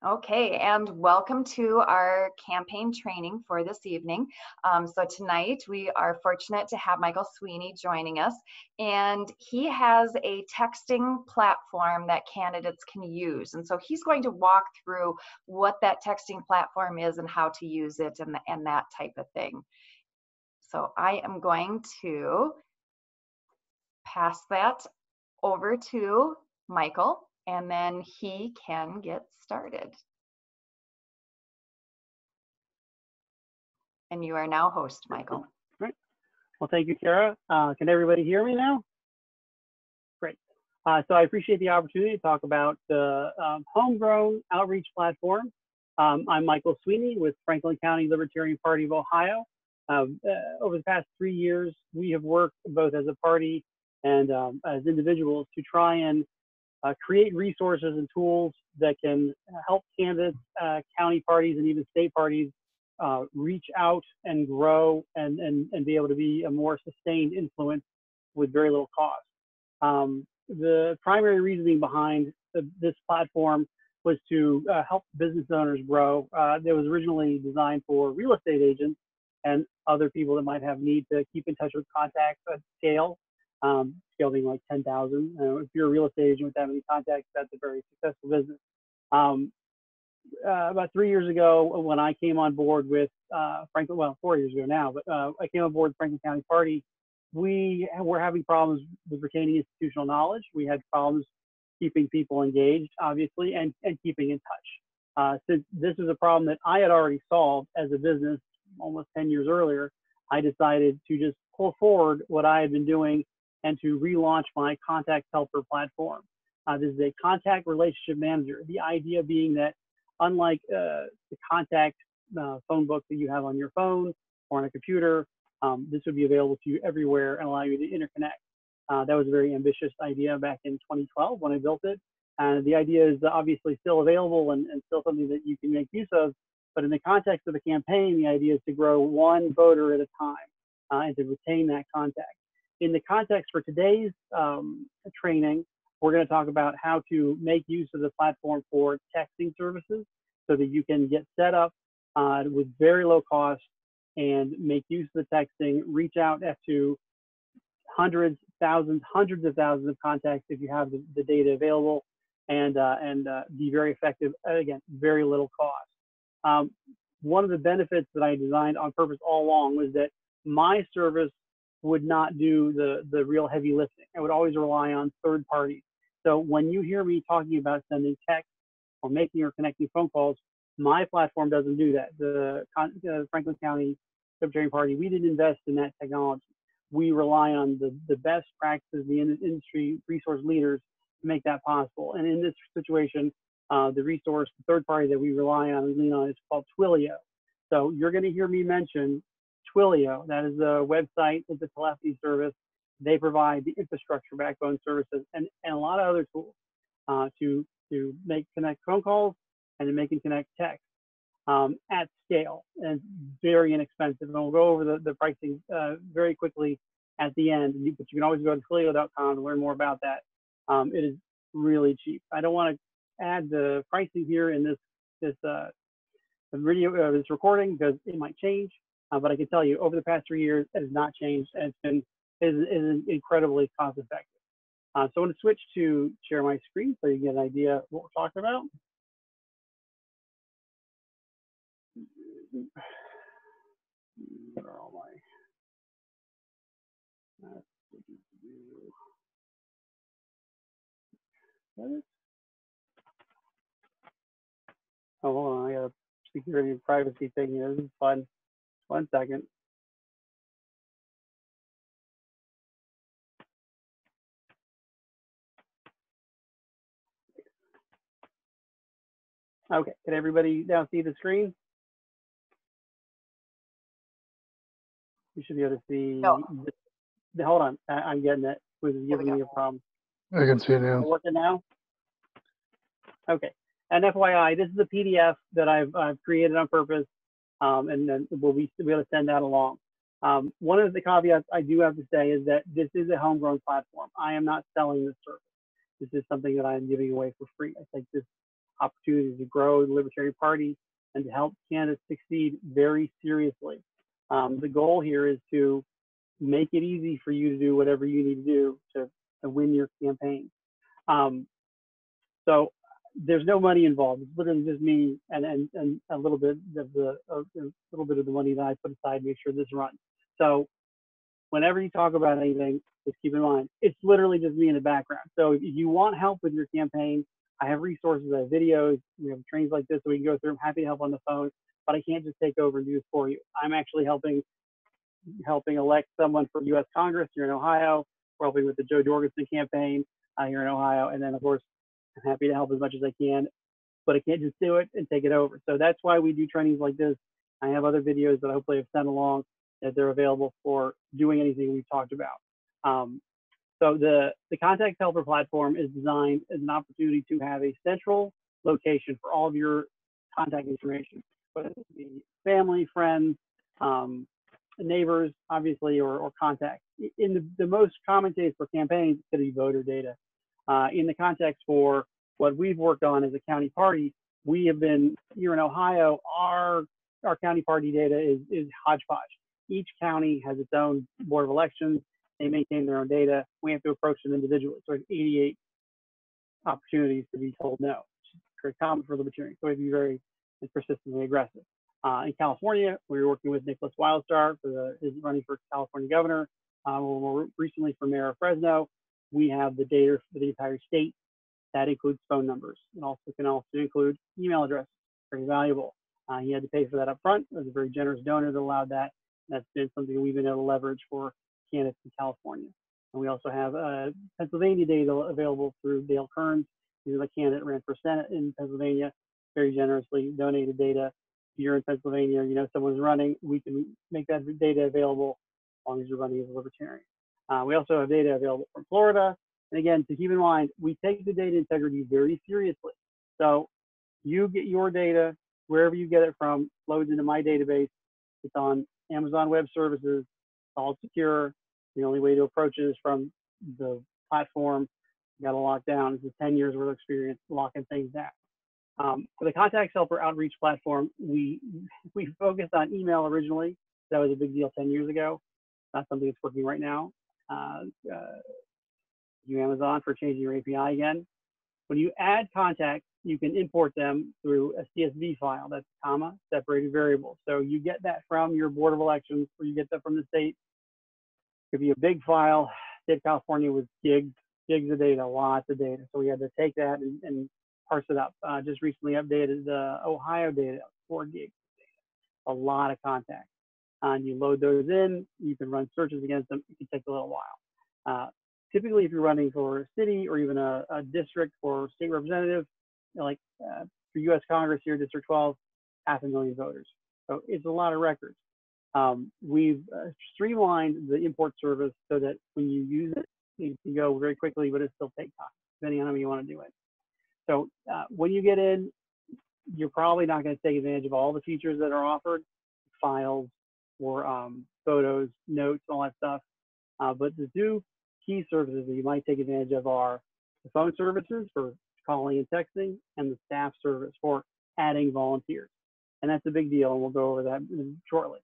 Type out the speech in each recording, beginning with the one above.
Okay, and welcome to our campaign training for this evening. So tonight we are fortunate to have Michael Sweeney joining us, and he has a texting platform that candidates can use. And so he's going to walk through what that texting platform is and how to use it and that type of thing. So I am going to pass that over to Michael, and then he can get started. And you are now host, Michael. Right. Well, thank you, Kara. Can everybody hear me now? Great. So I appreciate the opportunity to talk about the Homegrown outreach platform. I'm Michael Sweeney with Franklin County Libertarian Party of Ohio. Over the past 3 years, we have worked both as a party and as individuals to try and create resources and tools that can help candidates, county parties, and even state parties reach out and grow and be able to be a more sustained influence with very little cost. The primary reasoning behind this platform was to help business owners grow. It was originally designed for real estate agents and other people that might have need to keep in touch with contacts at scale, scale being like 10,000. If you're a real estate agent with that many contacts, that's a very successful business. About 3 years ago, when I came on board with Franklin, well, 4 years ago now, but I came on board with Franklin County Party, we were having problems with retaining institutional knowledge. We had problems keeping people engaged, obviously, and keeping in touch. Since this was a problem that I had already solved as a business almost 10 years earlier, I decided to just pull forward what I had been doing and to relaunch my ContactsHelper platform. This is a contact relationship manager. The idea being that unlike the contact phone book that you have on your phone or on a computer, this would be available to you everywhere and allow you to interconnect. That was a very ambitious idea back in 2012 when I built it. And the idea is obviously still available and still something that you can make use of. But in the context of the campaign, the idea is to grow one voter at a time and to retain that contact. In the context for today's training, we're going to talk about how to make use of the platform for texting services so that you can get set up with very low cost and make use of the texting, reach out to hundreds, thousands, hundreds of thousands of contacts if you have the data available, and be very effective, again, very little cost. One of the benefits that I designed on purpose all along was that my service would not do the real heavy lifting. I would always rely on third parties. So when you hear me talking about sending text or making or connecting phone calls, my platform doesn't do that. The Franklin County Libertarian Party, we didn't invest in that technology. We rely on the best practices, the industry resource leaders to make that possible. And in this situation, the third party that we rely on and lean on is called Twilio. So you're going to hear me mention Twilio. That is a website, it's a telephony service. They provide the infrastructure backbone services and a lot of other tools to connect phone calls and to make and connect text at scale, and very inexpensive. And we'll go over the pricing very quickly at the end, but you can always go to twilio.com to learn more about that. It is really cheap. I don't want to add the pricing here in this video, this recording, because it might change. But I can tell you, over the past 3 years, it has not changed, and it is incredibly cost effective. So I'm going to switch to share my screen so you get an idea of what we're talking about. Where are all my oh, hold on, I got a security and privacy thing here. This is fun. 1 second. Okay, can everybody now see the screen? You should be able to see. No. Hold on, I'm getting it. This is giving me a problem. I can see it now. Working now? Okay, and FYI, this is a PDF that I've created on purpose, and then we'll be able to send that along. One of the caveats I do have to say is that this is a homegrown platform. I am not selling this service. This is something that I'm giving away for free. I take this opportunities to grow the Libertarian Party and to help candidates succeed very seriously. The goal here is to make it easy for you to do whatever you need to do to win your campaign. So there's no money involved. It's literally just me and a little bit of the money that I put aside to make sure this runs. So whenever you talk about anything, just keep in mind, it's literally just me in the background. So if you want help with your campaign, I have resources, I have videos, we have trainings like this so we can go through. I'm happy to help on the phone, but I can't just take over and do this for you. I'm actually helping elect someone for U.S. Congress here in Ohio. We're helping with the Joe Jorgensen campaign here in Ohio. And then, of course, I'm happy to help as much as I can, but I can't just do it and take it over. So that's why we do trainings like this. I have other videos that I hopefully have sent along that they're available for doing anything we've talked about. So the ContactsHelper platform is designed as an opportunity to have a central location for all of your contact information, whether it be family, friends, neighbors, obviously, or contacts. In the most common case for campaigns, it's going to be voter data. In the context for what we've worked on as a county party, we have been here in Ohio, our county party data is hodgepodge. Each county has its own board of elections. They maintain their own data. We have to approach them individually. So there's 88 opportunities to be told no, which is very common for libertarians. So we have to be very persistently aggressive. In California, we were working with Nicholas Wildstar his running for California governor. More recently for mayor of Fresno, we have the data for the entire state. That includes phone numbers. It also can include email addresses. Very valuable. He had to pay for that up front. It was a very generous donor that allowed that. That's been something we've been able to leverage for candidates in California. And we also have Pennsylvania data available through Dale Kearns. He's a candidate ran for Senate in Pennsylvania, very generously donated data. If you're in Pennsylvania, you know someone's running, we can make that data available as long as you're running as a libertarian. We also have data available from Florida. And again, to keep in mind, we take the data integrity very seriously. So you get your data, wherever you get it from, loads into my database. It's on Amazon Web Services, all secure. The only way to approach it is from the platform. You got to lock down. This is 10 years worth of experience locking things down. For the ContactsHelper outreach platform, we focused on email originally. That was a big deal 10 years ago. Not something that's working right now. You Amazon for changing your API again. When you add contacts, you can import them through a CSV file. That's comma separated variables. So you get that from your board of elections, or you get that from the state. It could be a big file. State of California was gigs of data, lots of data. So we had to take that and parse it up. Just recently updated the Ohio data, 4 gigs of data, a lot of contacts. And you load those in, you can run searches against them. It can take a little while. Typically, if you're running for a city or even a district or state representative, you know, like for U.S. Congress here, District 12, 500,000 voters. So it's a lot of records. We've streamlined the import service so that when you use it, you can go very quickly, but it still takes time, depending on how you want to do it. So when you get in, you're probably not going to take advantage of all the features that are offered, files or photos, notes, all that stuff. But the two key services that you might take advantage of are the phone services for calling and texting, and the staff service for adding volunteers. And that's a big deal, and we'll go over that shortly.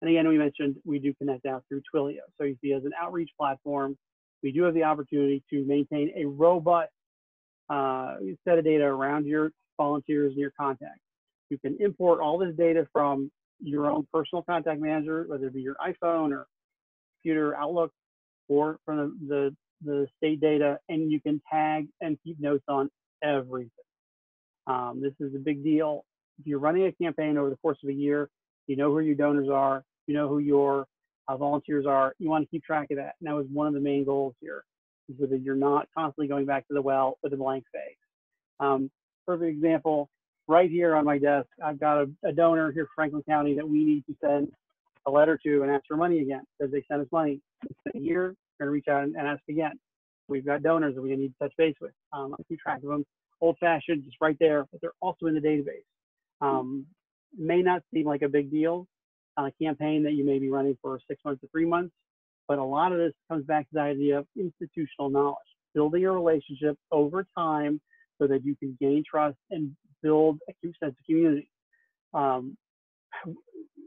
And again, we mentioned we do connect out through Twilio. So you see, as an outreach platform, we do have the opportunity to maintain a robust set of data around your volunteers and your contacts. You can import all this data from your own personal contact manager, whether it be your iPhone or computer, Outlook, or from the state data, and you can tag and keep notes on everything. This is a big deal. If you're running a campaign over the course of a year, you know who your donors are, you know who your volunteers are. You want to keep track of that. And that was one of the main goals here, is so that you're not constantly going back to the well with a blank face. Perfect example, right here on my desk, I've got a donor here, Franklin County, that we need to send a letter to and ask for money again because they sent us money. It's been a year, we're going to reach out and ask again. We've got donors that we need to touch base with. I'll keep track of them. Old-fashioned, just right there, but they're also in the database. May not seem like a big deal on a campaign that you may be running for 6 months to 3 months, but a lot of this comes back to the idea of institutional knowledge, building a relationship over time so that you can gain trust and build a sense of community.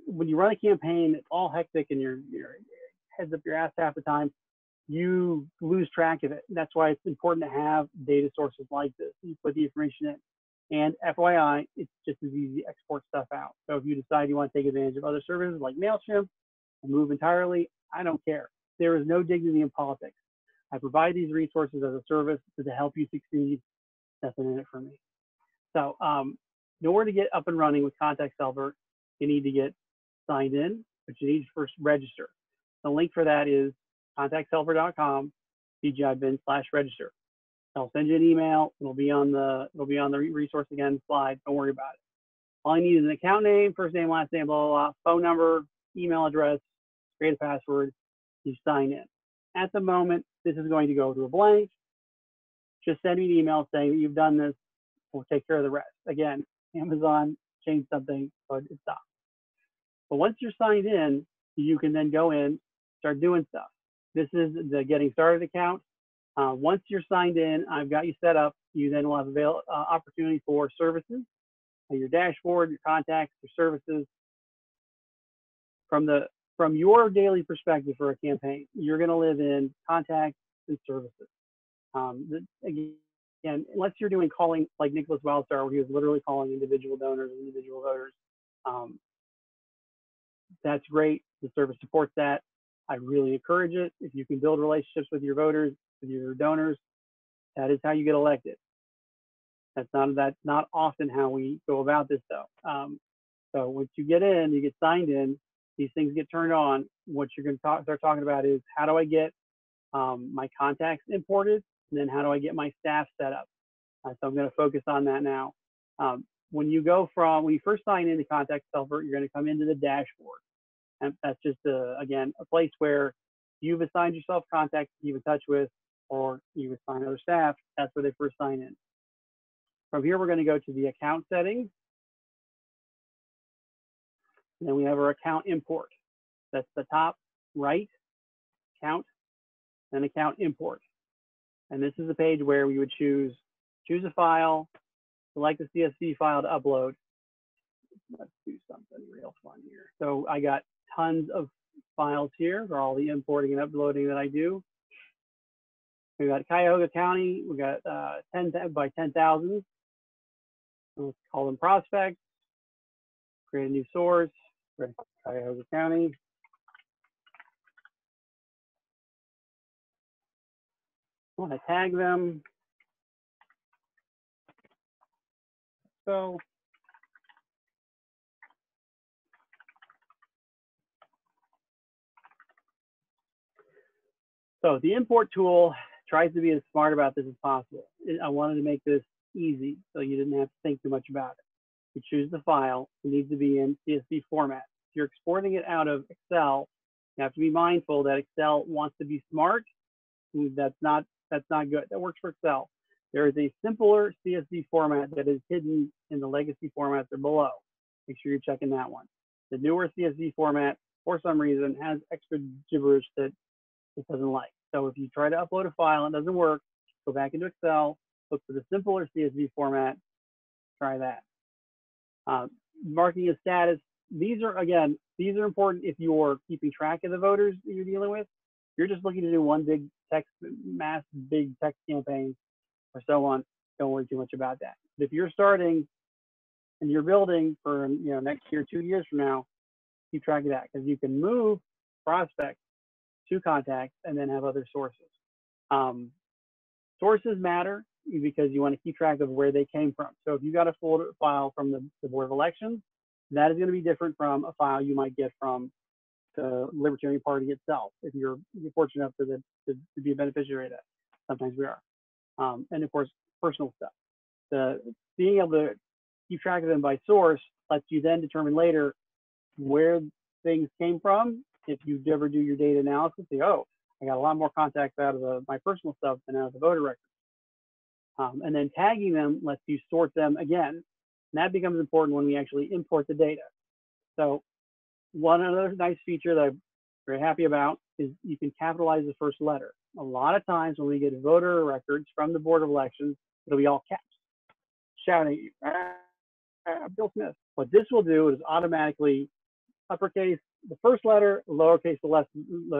When you run a campaign, it's all hectic and your heads up your ass half the time. You lose track of it. That's why it's important to have data sources like this. You put the information in. And FYI, it's just as easy to export stuff out. So if you decide you want to take advantage of other services like MailChimp and move entirely, I don't care. There is no dignity in politics. I provide these resources as a service to help you succeed. Nothing in it for me. So in order to get up and running with ContactsHelper, you need to get signed in, but you need to first register. The link for that is contactshelper.com/bin/register. I'll send you an email. It'll be on the resource again slide. Don't worry about it. All I need is an account name, first name, last name, blah, blah, blah, phone number, email address, create a password, you sign in. At the moment, this is going to go to a blank. Just send me an email saying that you've done this. We'll take care of the rest. Again, Amazon changed something, but it stopped. But once you're signed in, you can then go in, start doing stuff. This is the getting started account. Once you're signed in, I've got you set up. You then will have opportunity for services, your dashboard, your contacts, your services. From your daily perspective for a campaign, you're going to live in contacts and services. Again, unless you're doing calling like Nicholas Wildstar, where he was literally calling individual donors, individual voters, that's great. The service supports that. I really encourage it. If you can build relationships with your voters, with your donors, that is how you get elected. That's not often how we go about this though. So once you get in, you get signed in, these things get turned on. What you're going to start talking about is how do I get my contacts imported, and then how do I get my staff set up. So I'm going to focus on that now. When you first sign into ContactsHelper, you're going to come into the dashboard. And that's just, again, a place where you've assigned yourself contacts to keep in touch with, or you assign other staff. That's where they first sign in. From here, we're going to go to the account settings. And then we have our account import. That's the top right, account, and account import. And this is the page where we would choose a file, select the CSV file to upload. Let's do something real fun here. So I got tons of files here for all the importing and uploading that I do. We got Cuyahoga County. We got 10 by 10,000. Let's call them prospects. Create a new source. Cuyahoga County. I want to tag them. So the import tool tries to be as smart about this as possible. I wanted to make this easy so you didn't have to think too much about it. You choose the file. It needs to be in CSV format. If you're exporting it out of Excel, you have to be mindful that Excel wants to be smart. That's not good. That works for Excel. There is a simpler CSV format that is hidden in the legacy formats or below. Make sure you're checking that one. The newer CSV format, for some reason, has extra gibberish that it doesn't like. So if you try to upload a file and it doesn't work, go back into Excel, look for the simpler CSV format, try that. Marking a status. These are important if you're keeping track of the voters that you're dealing with. If you're just looking to do one big big text campaign or so on, don't worry too much about that. But if you're starting and you're building for next year, 2 years from now, keep track of that, because you can move prospects to contacts and then have other sources. Sources matter because you want to keep track of where they came from. So if you got a folder file from the Board of Elections, that is going to be different from a file you might get from the Libertarian Party itself, if you're fortunate enough to be a beneficiary of that. Sometimes we are. And of course, personal stuff. Being able to keep track of them by source lets you then determine later where things came from. If you ever do your data analysis, say, oh, I got a lot more contacts out of my personal stuff than out of the voter records. And then tagging them lets you sort them again. And that becomes important when we actually import the data. So one other nice feature that I'm very happy about is you can capitalize the first letter. A lot of times when we get voter records from the Board of Elections, it'll be all caps. shouting at you, Bill Smith. What this will do is automatically uppercase the first letter, lowercase the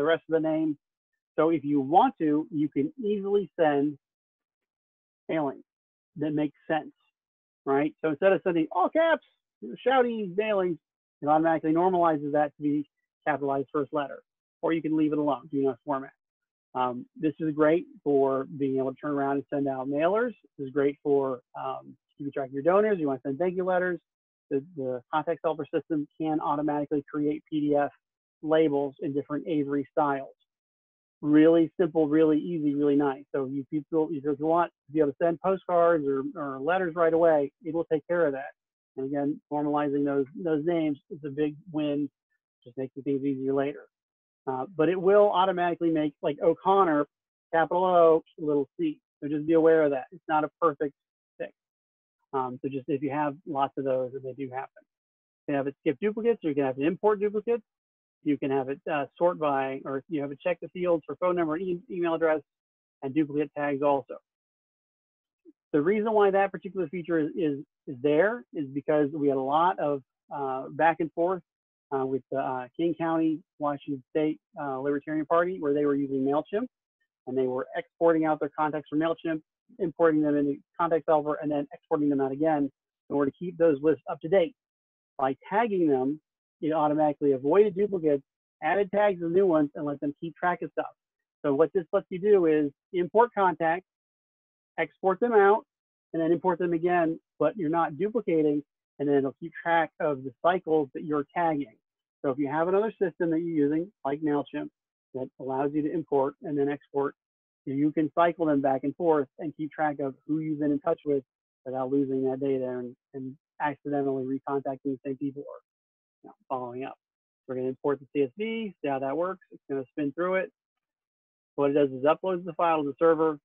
rest of the name. So if you want to, you can easily send mailings that make sense, right? So instead of sending all caps, shouty mailings, it automatically normalizes that to be capitalized first letter, or you can leave it alone, do not format. This is great for being able to turn around and send out mailers. This is great for keeping track of your donors. You want to send thank you letters. The ContactsHelper system can automatically create PDF labels in different Avery styles. Really simple, really easy, really nice. So if you want to be able to send postcards or letters right away, it will take care of that. And again, normalizing those names is a big win, just making things easier later. But it will automatically make, like O'Connor, capital O, little c. So just be aware of that. It's not a perfect fix. So just if you have lots of those, and they do happen. You can have it skip duplicates, or you can have it import duplicates. You can have it sort by, or you have it check the fields for phone number, email address, and duplicate tags also. The reason why that particular feature is there is because we had a lot of back and forth with King County, Washington State Libertarian Party, where they were using MailChimp, and they were exporting out their contacts from MailChimp, importing them into ContactsHelper, and then exporting them out again in order to keep those lists up to date. By tagging them, it automatically avoided duplicates, added tags of new ones, and let them keep track of stuff. So what this lets you do is import contacts, export them out, and then import them again, but you're not duplicating, and then it'll keep track of the cycles that you're tagging. So if you have another system that you're using, like MailChimp, that allows you to import and then export, you can cycle them back and forth and keep track of who you've been in touch with without losing that data and accidentally recontacting the same people or following up. We're going to import the CSV, see how that works. It's going to spin through it. What it does is uploads the file to the server.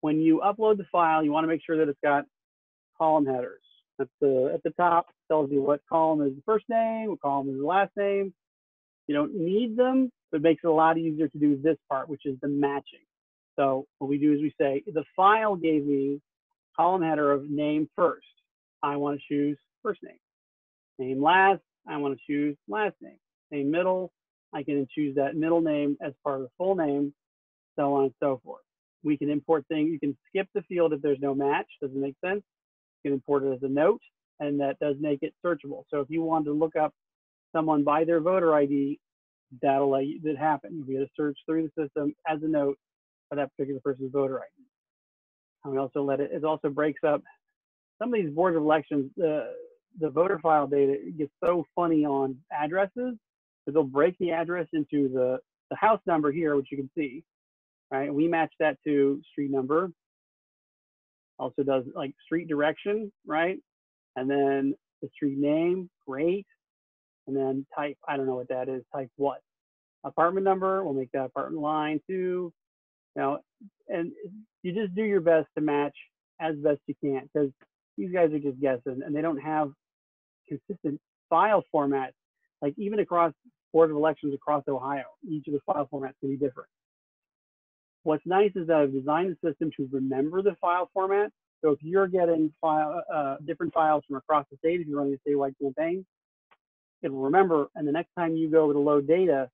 When you upload the file, you want to make sure that it's got column headers. At the top, it tells you what column is the first name, what column is the last name. You don't need them, but it makes it a lot easier to do this part, which is the matching. So what we do is we say, the file gave me column header of name first. I want to choose first name. Name last, I want to choose last name. Name middle, I can choose that middle name as part of the full name, so on and so forth. We can import things. You can skip the field if there's no match. Doesn't make sense. You can import it as a note, and that does make it searchable. So if you wanted to look up someone by their voter ID, that'll let you, that happen. You'll be able to search through the system as a note for that particular person's voter ID. And we also it also breaks up some of these board of elections. The voter file data gets so funny on addresses that they'll break the address into the house number here, which you can see, right? We match that to street number. Also does like street direction, right? And then the street name, great. And then type, I don't know what that is, type what? Apartment number, we'll make that apartment line too. And you just do your best to match as best you can, because these guys are just guessing and they don't have consistent file formats. Like even across Board of Elections across Ohio, each of the file formats can be different. What's nice is that I've designed the system to remember the file format. So if you're getting different files from across the state, if you're running a statewide campaign, it will remember, and the next time you go to load data,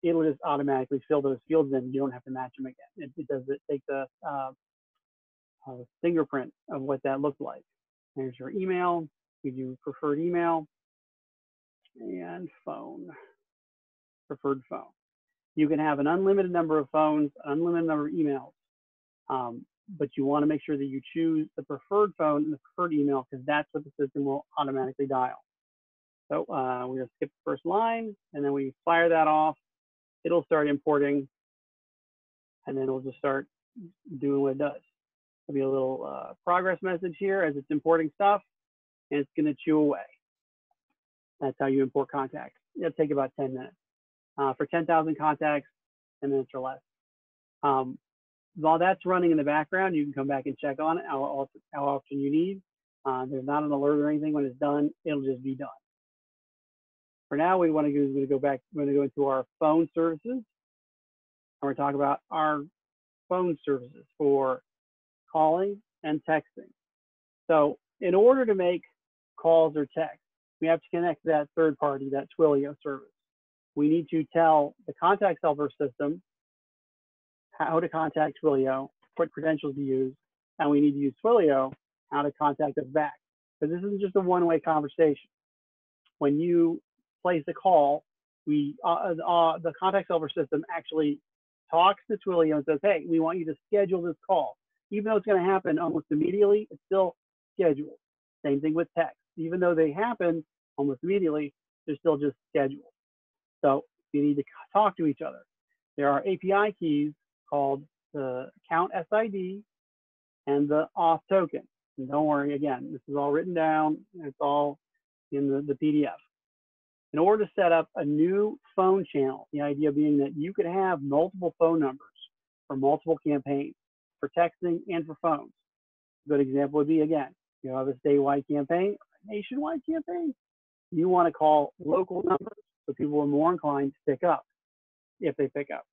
it'll just automatically fill those fields in. You don't have to match them again. It takes a fingerprint of what that looked like. There's your email, you do preferred email, and phone, preferred phone. You can have an unlimited number of phones, unlimited number of emails, but you want to make sure that you choose the preferred phone and the preferred email, because that's what the system will automatically dial. So we're going to skip the first line, and then we fire that off. It'll start importing, and then it'll just start doing what it does. There'll be a little progress message here as it's importing stuff, and it's going to chew away. That's how you import contacts. It'll take about 10 minutes. For 10,000 contacts, 10 minutes or less. While that's running in the background, you can come back and check on it, how often you need. There's not an alert or anything. When it's done, it'll just be done. For now, we want to do is we're going to go into our phone services, and we're talking about our phone services for calling and texting. So in order to make calls or texts, we have to connect to that third party, that Twilio service. We need to tell the ContactsHelper system how to contact Twilio, what credentials to use, and we need to use Twilio how to contact us back. Because this isn't just a one-way conversation. When you place a call, the ContactsHelper system actually talks to Twilio and says, hey, we want you to schedule this call. Even though it's going to happen almost immediately, it's still scheduled. Same thing with text. Even though they happen almost immediately, they're still just scheduled. So you need to talk to each other. There are API keys called the account SID and the auth token. And don't worry, again, this is all written down. It's all in the PDF. In order to set up a new phone channel, the idea being that you could have multiple phone numbers for multiple campaigns, for texting and for phones. A good example would be, again, you have a statewide campaign, a nationwide campaign. You want to call local numbers so people are more inclined to pick up if they pick up.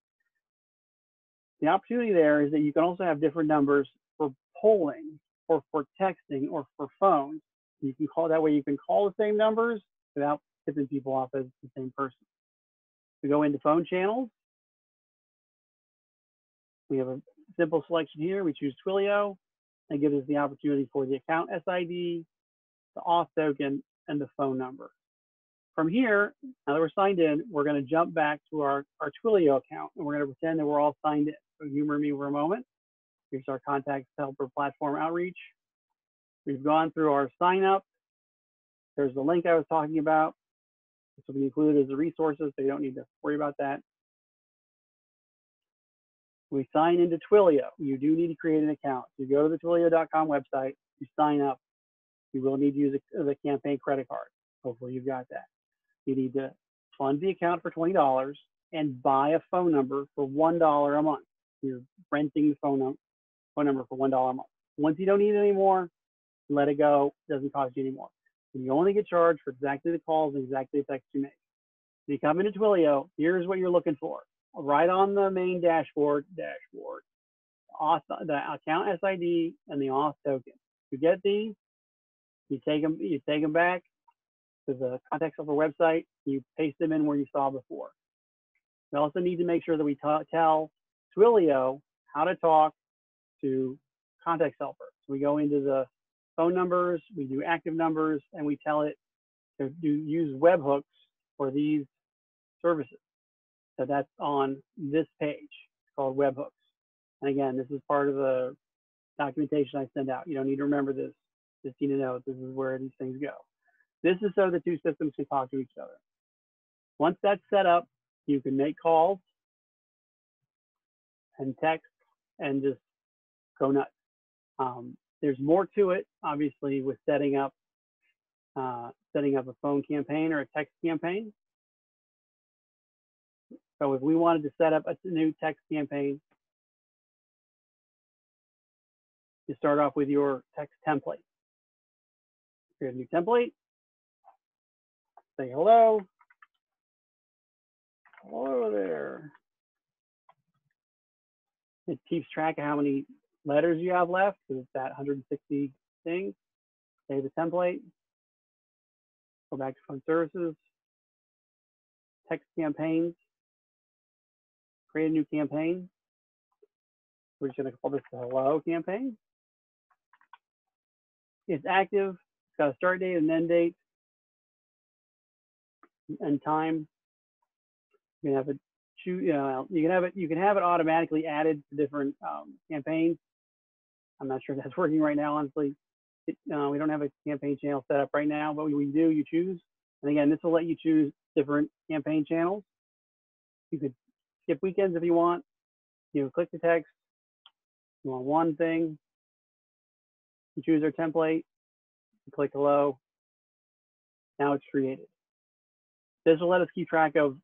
The opportunity there is that you can also have different numbers for polling or for texting or for phones. You can call that way. You can call the same numbers without tipping people off as the same person. We go into phone channels. We have a simple selection here. We choose Twilio. That gives us the opportunity for the account SID, the auth token, and the phone number. From here, now that we're signed in, we're going to jump back to our Twilio account, and we're going to pretend that we're all signed in. So humor me for a moment. Here's our ContactsHelper platform outreach. We've gone through our sign up. There's the link I was talking about. This will be included as the resources, so you don't need to worry about that. We sign into Twilio. You do need to create an account. You go to the Twilio.com website, you sign up. You will need to use the campaign credit card. Hopefully you've got that. You need to fund the account for $20 and buy a phone number for $1 a month. You're renting the phone number for $1 a month. Once you don't need it anymore, let it go. It doesn't cost you anymore. And you only get charged for exactly the calls and exactly the texts you make. When you come into Twilio, here's what you're looking for. Right on the main dashboard, the account SID and the auth token. You get these, you take them back to the ContactsHelper website, you paste them in where you saw before. We also need to make sure that we tell Twilio how to talk to ContactsHelper. So we go into the phone numbers, we do active numbers, and we tell it to use webhooks for these services. So that's on this page. It's called webhooks. And again, this is part of the documentation I send out. You don't need to remember this. Just need to know this is where these things go. This is so the two systems can talk to each other. Once that's set up, you can make calls and text and just go nuts. There's more to it, obviously, with setting up a phone campaign or a text campaign. So if we wanted to set up a new text campaign, you start off with your text template. Create a new template. Say hello. Hello there. It keeps track of how many letters you have left, because it's that 160 things. Save the template. Go back to phone services. Text campaigns. Create a new campaign. We're just going to call this the hello campaign. It's active. It's got a start date and end date and time. You can have it you can have it automatically added to different campaigns. I'm not sure if that's working right now, honestly. We don't have a campaign channel set up right now, but we do, you choose. And again, this will let you choose different campaign channels. You could skip weekends if you want. You know, click the text. You want one thing. You choose our template. You click hello. Now it's created. This will let us keep track of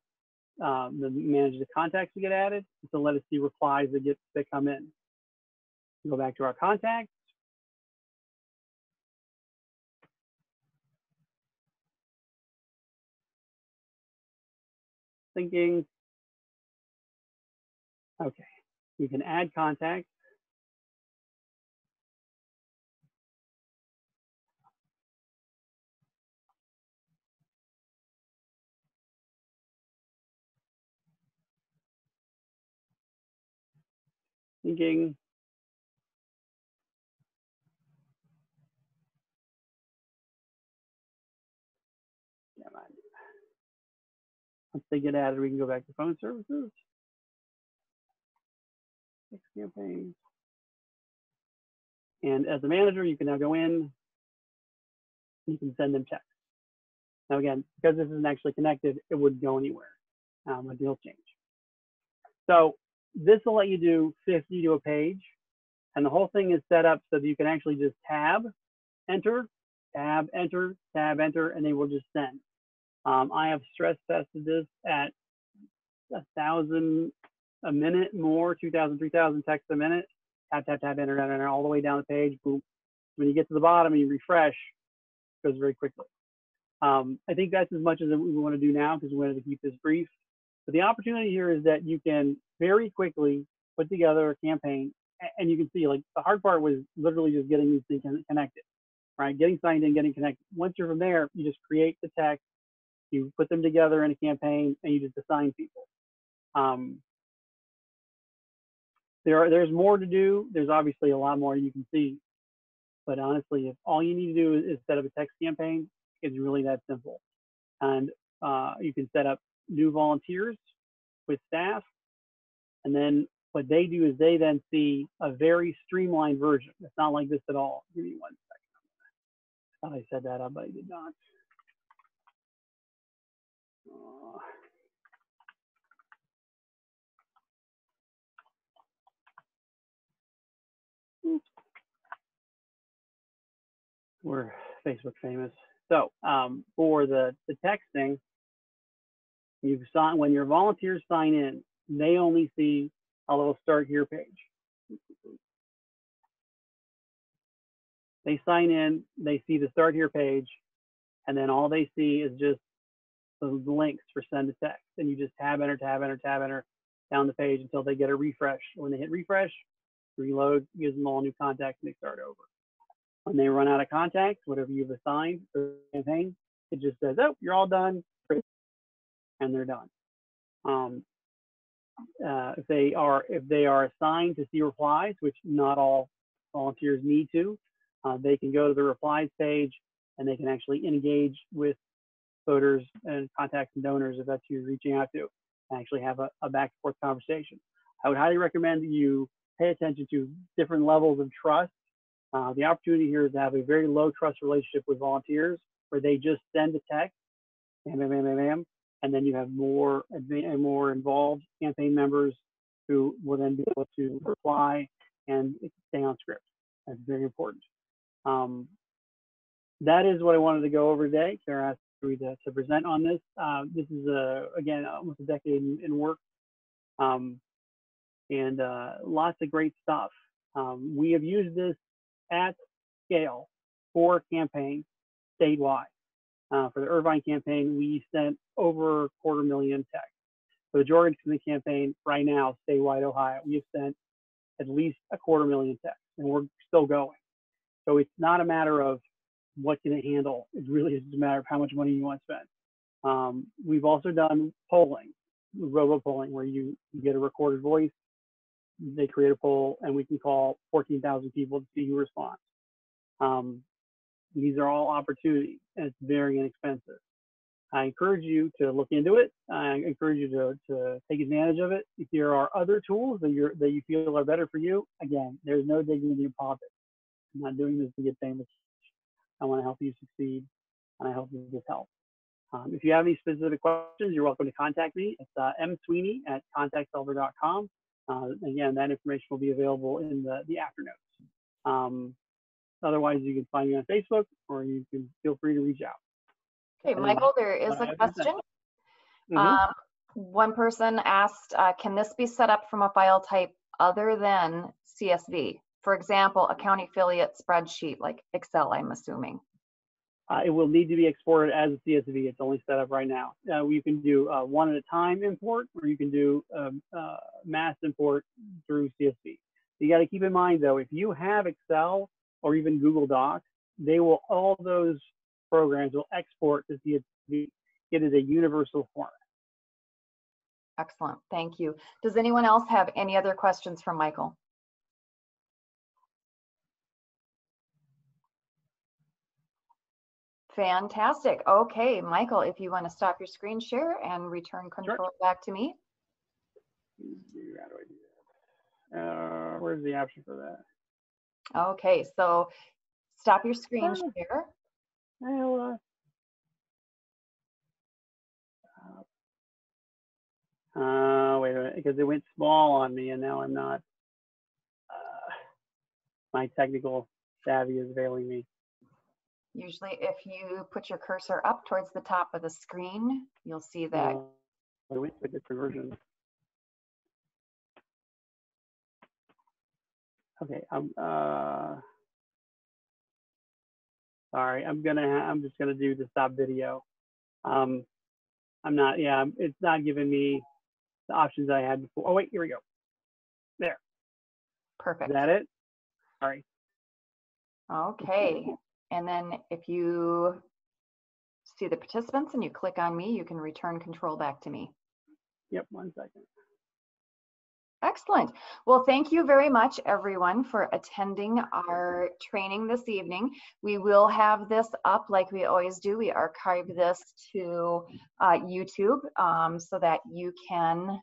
manage the contacts that get added. This will let us see replies that come in. Go back to our contacts. Thinking. Okay, we can add contacts. Thinking. Once they get added, we can go back to phone services. Text campaigns. And as a manager, you can now go in. You can send them text. Now again, because this isn't actually connected, it wouldn't go anywhere. A deal change. So this will let you do 50 to a page. And the whole thing is set up so that you can actually just tab, enter, tab, enter, tab, enter, and they will just send. I have stress tested this at 1,000 a minute more, 2,000, 3,000 texts a minute. Tab, tab, tab, enter, enter, enter, all the way down the page. Boom. When you get to the bottom and you refresh, it goes very quickly. I think that's as much as we want to do now because we wanted to keep this brief. But the opportunity here is that you can very quickly put together a campaign, and you can see, like, the hard part was literally just getting these things connected, right? Getting signed in, getting connected. Once you're from there, you just create the text, you put them together in a campaign, and you just assign people. There's more to do. There's obviously a lot more you can see. But honestly, if all you need to do is set up a text campaign, it's really that simple. And you can set up new volunteers with staff. And then what they do is they then see a very streamlined version. It's not like this at all. Give me 1 second. I thought I set that up, but I did not. We're Facebook famous. So for the texting, when your volunteers sign in, they only see a little start here page. They sign in, they see the start here page, and then all they see is just the links for send a text. And you just tab, enter, tab, enter, tab, enter down the page until they get a refresh. When they hit refresh, reload, gives them all new contacts, and they start over. When they run out of contacts, whatever you've assigned for the campaign, it just says, oh, you're all done, and they're done. If they are assigned to see replies, which not all volunteers need to, they can go to the replies page and they can actually engage with voters and contacts and donors if that's who you're reaching out to, and actually have a back and forth conversation. I would highly recommend that you pay attention to different levels of trust. The opportunity here is to have a very low trust relationship with volunteers where they just send a text, bam, bam, bam, bam, bam, and then you have more involved campaign members who will then be able to reply and stay on script. That's very important. That is what I wanted to go over today. Kara asked me to present on this. This is, again, almost a decade in work, and lots of great stuff. We have used this at scale for campaigns statewide. For the Irvine campaign, we sent over 250,000 texts. For the Jorgensen campaign, right now, statewide Ohio, we have sent at least 250,000 texts, and we're still going. So it's not a matter of what can it handle. It really is a matter of how much money you want to spend. We've also done polling, robo-polling, where you get a recorded voice, they create a poll, and we can call 14,000 people to see who responds. These are all opportunities, and it's very inexpensive. I encourage you to look into it. I encourage you to take advantage of it. If there are other tools that you feel are better for you, again, there's no digging in your pocket. I'm not doing this to get famous. I want to help you succeed, and I hope this helps. If you have any specific questions, you're welcome to contact me. It's msweeney@contactshelper.com. Again, that information will be available in the afternotes. Otherwise, you can find me on Facebook, or you can feel free to reach out. Okay, Michael, there is a question. One person asked, can this be set up from a file type other than CSV? For example, a county affiliate spreadsheet like Excel, I'm assuming. It will need to be exported as a CSV. It's only set up right now. You can do one at a time import, or you can do mass import through CSV. You got to keep in mind, though, if you have Excel or even Google Docs, all those programs will export to CSV. It is a universal format. Excellent, thank you. Does anyone else have any other questions for Michael? Fantastic. Okay, Michael, if you want to stop your screen share and return control back to me. How do I do that? Where's the option for that? Okay, so stop your screen share. Wait a minute, because it went small on me, and now I'm not. My technical savvy is failing me. Usually, if you put your cursor up towards the top of the screen, you'll see that. I went with different version. Okay, sorry, I'm just gonna do the stop video. I'm not, yeah, it's not giving me the options I had before. Oh wait, here we go. There. Perfect. Is that it? Sorry. Okay, and then if you see the participants and you click on me, you can return control back to me. Yep, 1 second. Excellent. Well, thank you very much, everyone, for attending our training this evening. We will have this up like we always do. We archive this to YouTube so that you can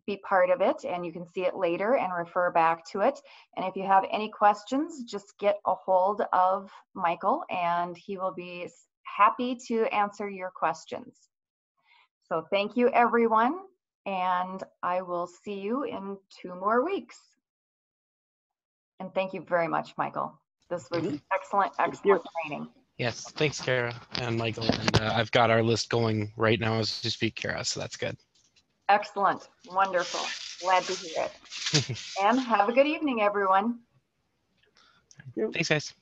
be part of it and you can see it later and refer back to it. And if you have any questions, just get a hold of Michael and he will be happy to answer your questions. So thank you, everyone. And I will see you in 2 more weeks. And thank you very much, Michael. This was excellent training. Yes, thanks, Kara and Michael. And I've got our list going right now as we speak, Kara, so that's good. Excellent. Wonderful. Glad to hear it. And have a good evening, everyone. Thanks, guys.